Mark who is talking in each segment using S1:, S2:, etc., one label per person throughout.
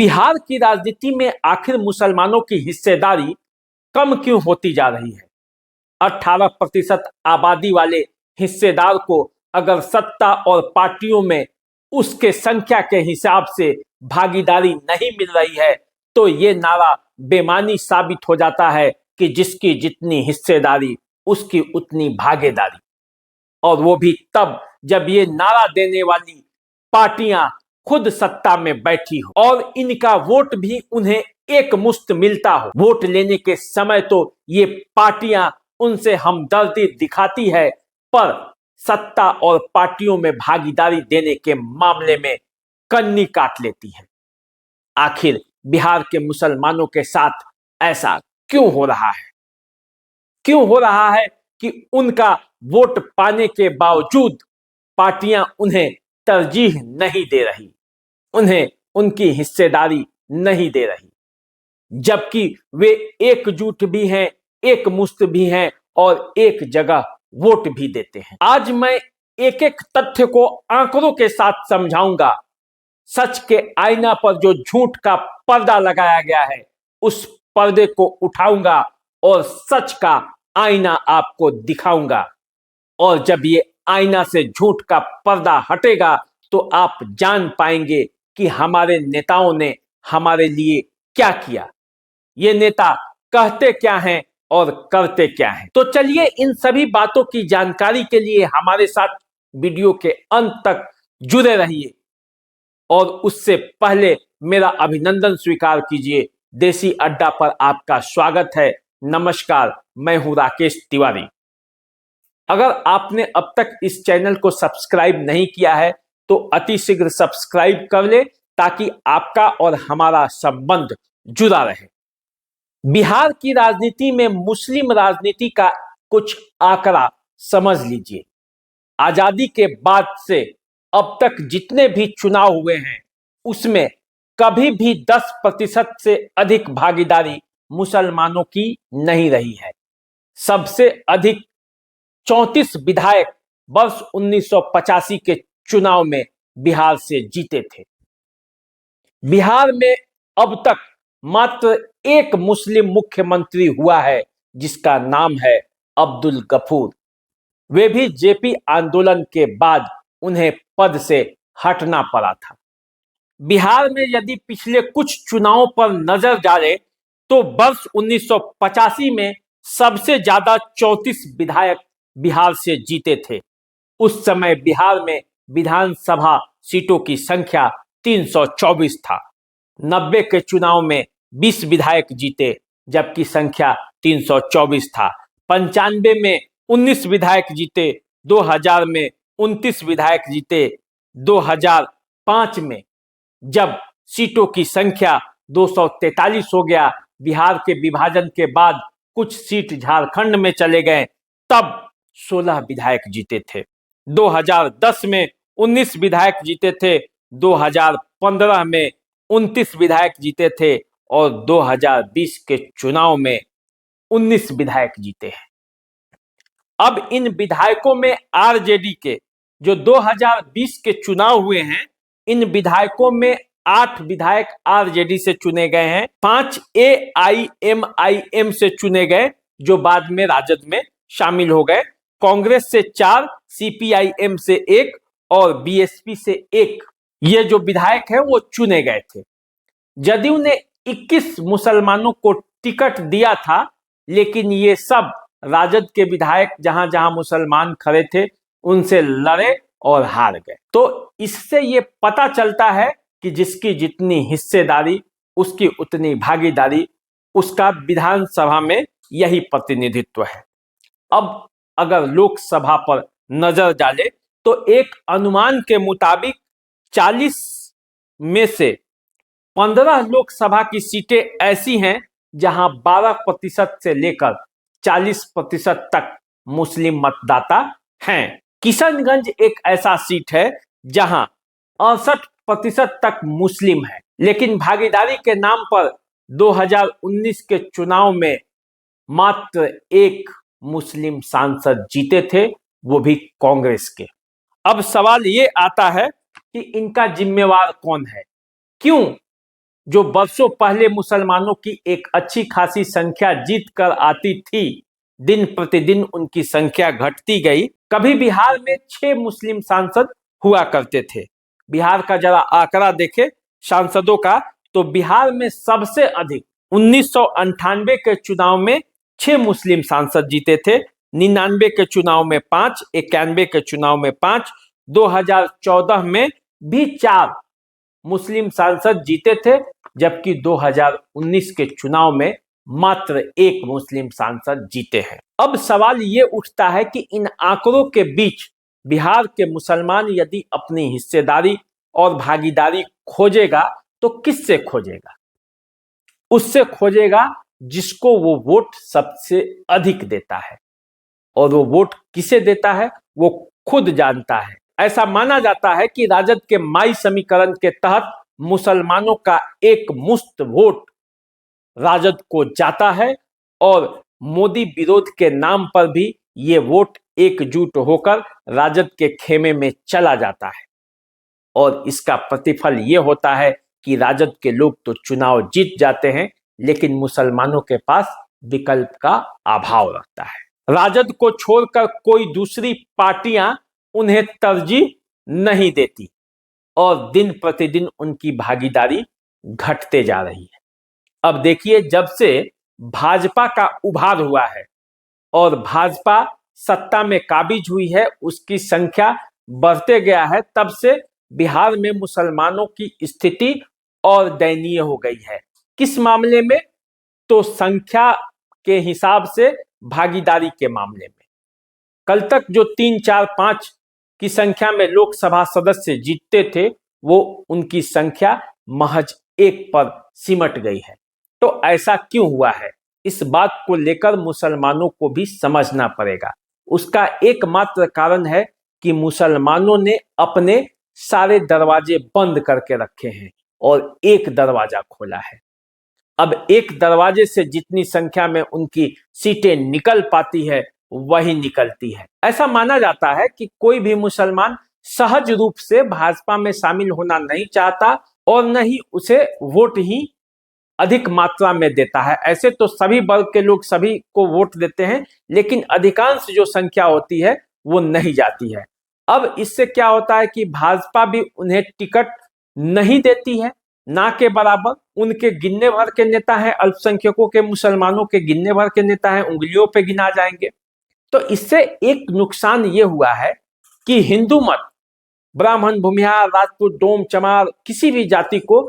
S1: बिहार की राजनीति में आखिर मुसलमानों की हिस्सेदारी कम क्यों होती जा रही है? 18% आबादी वाले हिस्सेदार को अगर सत्ता और पार्टियों में उसके संख्या के हिसाब से भागीदारी नहीं मिल रही है तो ये नारा बेमानी साबित हो जाता है कि जिसकी जितनी हिस्सेदारी उसकी उतनी भागीदारी, और वो भी तब जब ये नारा देने वाली पार्टियां खुद सत्ता में बैठी हो और इनका वोट भी उन्हें एक मुश्त मिलता हो। वोट लेने के समय तो ये पार्टियां उनसे हमदर्दी दिखाती है, पर सत्ता और पार्टियों में भागीदारी देने के मामले में कन्नी काट लेती है। आखिर बिहार के मुसलमानों के साथ ऐसा क्यों हो रहा है? क्यों हो रहा है कि उनका वोट पाने के बावजूद पार्टियां उन्हें तरजीह नहीं दे रही, उन्हें उनकी हिस्सेदारी नहीं दे रही, जबकि वे एकजुट भी हैं, एक मुश्त भी हैं और एक जगह वोट भी देते हैं। आज मैं एक एक तथ्य को आंकड़ों के साथ समझाऊंगा। सच के आईना पर जो झूठ का पर्दा लगाया गया है उस पर्दे को उठाऊंगा और सच का आईना आपको दिखाऊंगा, और जब ये आईना से झूठ का पर्दा हटेगा तो आप जान पाएंगे कि हमारे नेताओं ने हमारे लिए क्या किया, ये नेता कहते क्या हैं और करते क्या हैं। तो चलिए इन सभी बातों की जानकारी के लिए हमारे साथ वीडियो के अंत तक जुड़े रहिए, और उससे पहले मेरा अभिनंदन स्वीकार कीजिए। देसी अड्डा पर आपका स्वागत है। नमस्कार, मैं हूं राकेश तिवारी। अगर आपने अब तक इस चैनल को सब्सक्राइब नहीं किया है तो अतिशीघ्र सब्सक्राइब कर ले ताकि आपका और हमारा संबंध जुड़ा रहे। बिहार की राजनीति में मुस्लिम राजनीति का कुछ आंकड़ा समझ लीजिए। आजादी के बाद से अब तक जितने भी चुनाव हुए हैं उसमें कभी भी 10% से अधिक भागीदारी मुसलमानों की नहीं रही है। सबसे अधिक 34 विधायक वर्ष 1985 के चुनाव में बिहार से जीते थे। बिहार में अब तक मात्र एक मुस्लिम मुख्यमंत्री हुआ है जिसका नाम है अब्दुल गफूर। वे भी जेपी आंदोलन के बाद उन्हें पद से हटना पड़ा था। बिहार में यदि पिछले कुछ चुनावों पर नजर डालें तो वर्ष 1985 में सबसे ज्यादा 34 विधायक बिहार से जीते थे। उस समय बिहार में विधानसभा सीटों की संख्या 324 था। 90 के चुनाव में 20 विधायक जीते जबकि संख्या 324 था। 95 में 19 विधायक जीते, 2000 में 29 विधायक जीते, 2005 में जब सीटों की संख्या 243 हो गया, बिहार के विभाजन के बाद कुछ सीट झारखंड में चले गए, तब 16 विधायक जीते थे। 2010 में 19 विधायक जीते थे, 2015 में 29 विधायक जीते थे और 2020 के चुनाव में 19 विधायक जीते हैं। अब इन विधायकों में आरजेडी के जो 2020 के चुनाव हुए हैं, इन विधायकों में 8 विधायक आरजेडी से चुने गए हैं, 5 एआईएमआईएम से चुने गए जो बाद में राजद में शामिल हो गए, कांग्रेस से 4, सीपीआईएम से 1 और बीएसपी से 1 ये जो विधायक हैं वो चुने गए थे। जदयू ने 21 मुसलमानों को टिकट दिया था, लेकिन ये सब राजद के विधायक जहां जहां मुसलमान खड़े थे उनसे लड़े और हार गए। तो इससे ये पता चलता है कि जिसकी जितनी हिस्सेदारी उसकी उतनी भागीदारी, उसका विधानसभा में यही प्रतिनिधित्व है। अब अगर लोकसभा पर नजर डाले तो एक अनुमान के मुताबिक 40 में से 15 लोकसभा की सीटें ऐसी हैं जहां 12% से लेकर 40% तक मुस्लिम मतदाता हैं। किशनगंज एक ऐसा सीट है जहां 68% तक मुस्लिम है, लेकिन भागीदारी के नाम पर 2019 के चुनाव में मात्र एक मुस्लिम सांसद जीते थे, वो भी कांग्रेस के। अब सवाल ये आता है कि इनका जिम्मेवार कौन है? क्यों जो बरसों पहले मुसलमानों की एक अच्छी खासी संख्या जीत कर आती थी, दिन प्रतिदिन उनकी संख्या घटती गई। कभी बिहार में 6 मुस्लिम सांसद हुआ करते थे। बिहार का जरा आंकड़ा देखे सांसदों का, तो बिहार में सबसे अधिक 1998 के चुनाव में 6 मुस्लिम सांसद जीते थे, 99 के चुनाव में 5, 91 के चुनाव में 5, 2014 में भी 4 मुस्लिम सांसद जीते थे, जबकि 2019 के चुनाव में मात्र 1 मुस्लिम सांसद जीते हैं। अब सवाल ये उठता है कि इन आंकड़ों के बीच बिहार के मुसलमान यदि अपनी हिस्सेदारी और भागीदारी खोजेगा तो किससे खोजेगा? उससे खोजेगा जिसको वो वोट सबसे अधिक देता है, और वो वोट किसे देता है वो खुद जानता है। ऐसा माना जाता है कि राजद के माई समीकरण के तहत मुसलमानों का एक मुश्त वोट राजद को जाता है, और मोदी विरोध के नाम पर भी ये वोट एकजुट होकर राजद के खेमे में चला जाता है, और इसका प्रतिफल ये होता है कि राजद के लोग तो चुनाव जीत जाते हैं, लेकिन मुसलमानों के पास विकल्प का अभाव रहता है। राजद को छोड़कर कोई दूसरी पार्टियां उन्हें तरजीह नहीं देती, और दिन प्रतिदिन उनकी भागीदारी घटते जा रही है। अब देखिए, जब से भाजपा का उभार हुआ है और भाजपा सत्ता में काबिज हुई है, उसकी संख्या बढ़ते गया है, तब से बिहार में मुसलमानों की स्थिति और दयनीय हो गई है। किस मामले में? तो संख्या के हिसाब से भागीदारी के मामले में। कल तक जो 3, 4, 5 की संख्या में लोकसभा सदस्य जीतते थे, वो उनकी संख्या महज 1 पर सिमट गई है। तो ऐसा क्यों हुआ है? इस बात को लेकर मुसलमानों को भी समझना पड़ेगा। उसका एकमात्र कारण है कि मुसलमानों ने अपने सारे दरवाजे बंद करके रखे हैं और एक दरवाजा खोला है। अब एक दरवाजे से जितनी संख्या में उनकी सीटें निकल पाती है, वही निकलती है। ऐसा माना जाता है कि कोई भी मुसलमान सहज रूप से भाजपा में शामिल होना नहीं चाहता, और न ही उसे वोट ही अधिक मात्रा में देता है। ऐसे तो सभी वर्ग के लोग सभी को वोट देते हैं, लेकिन अधिकांश जो संख्या होती है वो नहीं जाती है। अब इससे क्या होता है कि भाजपा भी उन्हें टिकट नहीं देती है, ना के बराबर। उनके गिनने भर के नेता हैं, अल्पसंख्यकों के, मुसलमानों के गिनने भर के नेता हैं, उंगलियों पे गिना जाएंगे। तो इससे एक नुकसान ये हुआ है कि हिंदू मत, ब्राह्मण, भूमिहार, राजपूत, डोम, चमार, किसी भी जाति को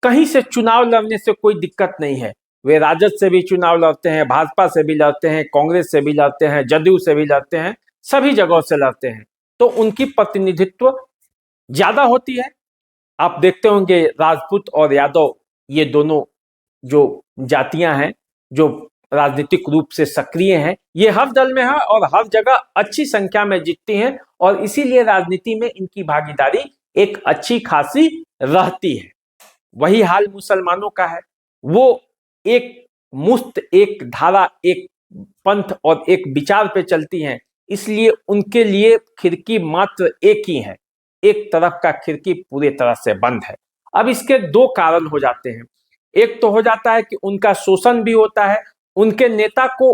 S1: कहीं से चुनाव लड़ने से कोई दिक्कत नहीं है। वे राजद से भी चुनाव लड़ते हैं, भाजपा से भी लड़ते हैं, कांग्रेस से भी लड़ते हैं, जदयू से भी लड़ते हैं, सभी जगहों से लड़ते हैं। तो उनकी प्रतिनिधित्व ज्यादा होती है। आप देखते होंगे राजपूत और यादव, ये दोनों जो जातियां हैं जो राजनीतिक रूप से सक्रिय हैं, ये हर दल में है और हर जगह अच्छी संख्या में जीतती हैं, और इसीलिए राजनीति में इनकी भागीदारी एक अच्छी खासी रहती है। वही हाल मुसलमानों का है। वो एक मुस्त, एक धारा, एक पंथ और एक विचार पे चलती हैं, इसलिए उनके लिए खिड़की मात्र एक ही है। एक तरफ का खिड़की पूरी तरह से बंद है। अब इसके 2 कारण हो जाते हैं। एक तो हो जाता है कि उनका शोषण भी होता है, उनके नेता को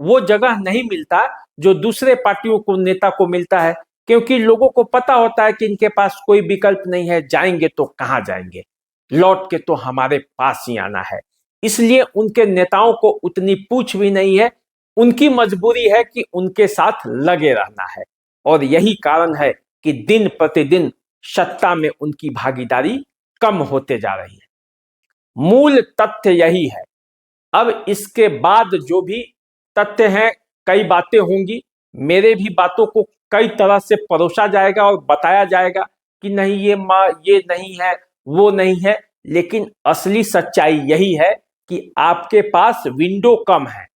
S1: वो जगह नहीं मिलता जो दूसरे पार्टियों को नेता को मिलता है, क्योंकि लोगों को पता होता है कि इनके पास कोई विकल्प नहीं है, जाएंगे तो कहां जाएंगे, लौट के तो हमारे पास ही आना है। इसलिए उनके नेताओं को उतनी पूछ भी नहीं है, उनकी मजबूरी है कि उनके साथ लगे रहना है, और यही कारण है कि दिन प्रतिदिन सत्ता में उनकी भागीदारी कम होते जा रही है। मूल तथ्य यही है। अब इसके बाद जो भी तथ्य हैं, कई बातें होंगी, मेरे भी बातों को कई तरह से परोसा जाएगा और बताया जाएगा कि नहीं ये नहीं है, वो नहीं है, लेकिन असली सच्चाई यही है कि आपके पास विंडो कम है,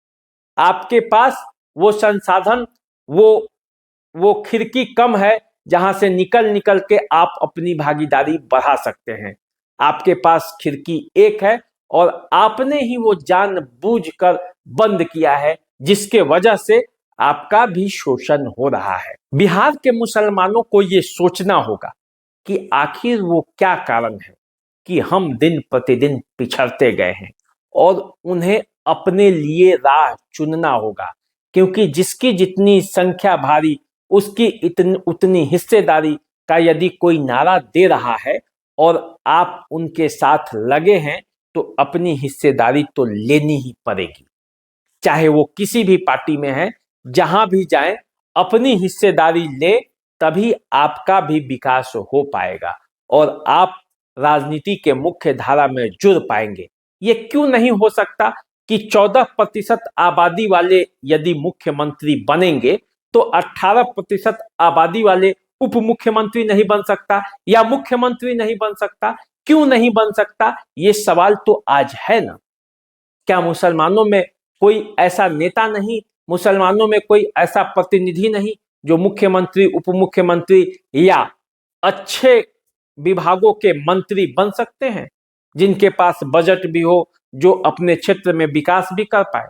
S1: आपके पास वो संसाधन, वो खिड़की कम है जहां से निकल के आप अपनी भागीदारी बढ़ा सकते हैं। आपके पास खिड़की एक है और आपने ही वो जानबूझकर बंद किया है, जिसके वजह से आपका भी शोषण हो रहा है। बिहार के मुसलमानों को ये सोचना होगा कि आखिर वो क्या कारण है कि हम दिन प्रतिदिन पिछड़ते गए हैं और उन्हें अपने लिए राह चुनना होगा, क्योंकि जिसकी जितनी संख्या भारी उसकी उतनी हिस्सेदारी का यदि कोई नारा दे रहा है और आप उनके साथ लगे हैं तो अपनी हिस्सेदारी तो लेनी ही पड़ेगी, चाहे वो किसी भी पार्टी में है। जहां भी जाएं अपनी हिस्सेदारी ले, तभी आपका भी विकास हो पाएगा और आप राजनीति के मुख्य धारा में जुड़ पाएंगे। ये क्यों नहीं हो सकता कि 14% आबादी वाले यदि मुख्यमंत्री बनेंगे तो 18% आबादी वाले उप मुख्यमंत्री नहीं बन सकता या मुख्यमंत्री नहीं बन सकता? क्यों नहीं बन सकता? ये सवाल तो आज है ना। क्या मुसलमानों में कोई ऐसा नेता नहीं, मुसलमानों में कोई ऐसा प्रतिनिधि नहीं जो मुख्यमंत्री, उप मुख्यमंत्री या अच्छे विभागों के मंत्री बन सकते हैं, जिनके पास बजट भी हो, जो अपने क्षेत्र में विकास भी कर पाए?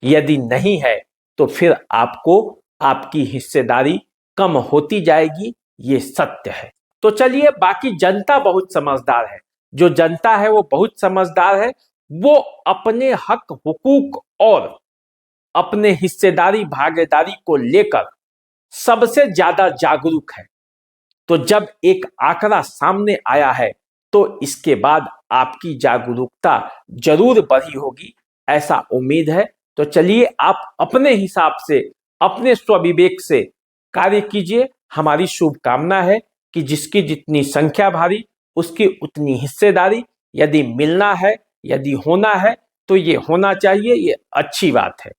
S1: यदि नहीं है तो फिर आपको आपकी हिस्सेदारी कम होती जाएगी, ये सत्य है। तो चलिए, बाकी जनता बहुत समझदार है। जो जनता है वो बहुत समझदार है, वो अपने हक हुकूक और अपने हिस्सेदारी भागीदारी को लेकर सबसे ज्यादा जागरूक है। तो जब एक आंकड़ा सामने आया है तो इसके बाद आपकी जागरूकता जरूर बढ़ी होगी, ऐसा उम्मीद है। तो चलिए, आप अपने हिसाब से, अपने स्वविवेक से कार्य कीजिए। हमारी शुभकामना है कि जिसकी जितनी संख्या भारी उसकी उतनी हिस्सेदारी। यदि मिलना है, यदि होना है तो ये होना चाहिए, ये अच्छी बात है।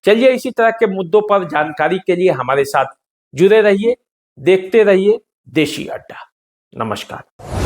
S1: चलिए, इसी तरह के मुद्दों पर जानकारी के लिए हमारे साथ जुड़े रहिए, देखते रहिए देशी अड्डा। नमस्कार।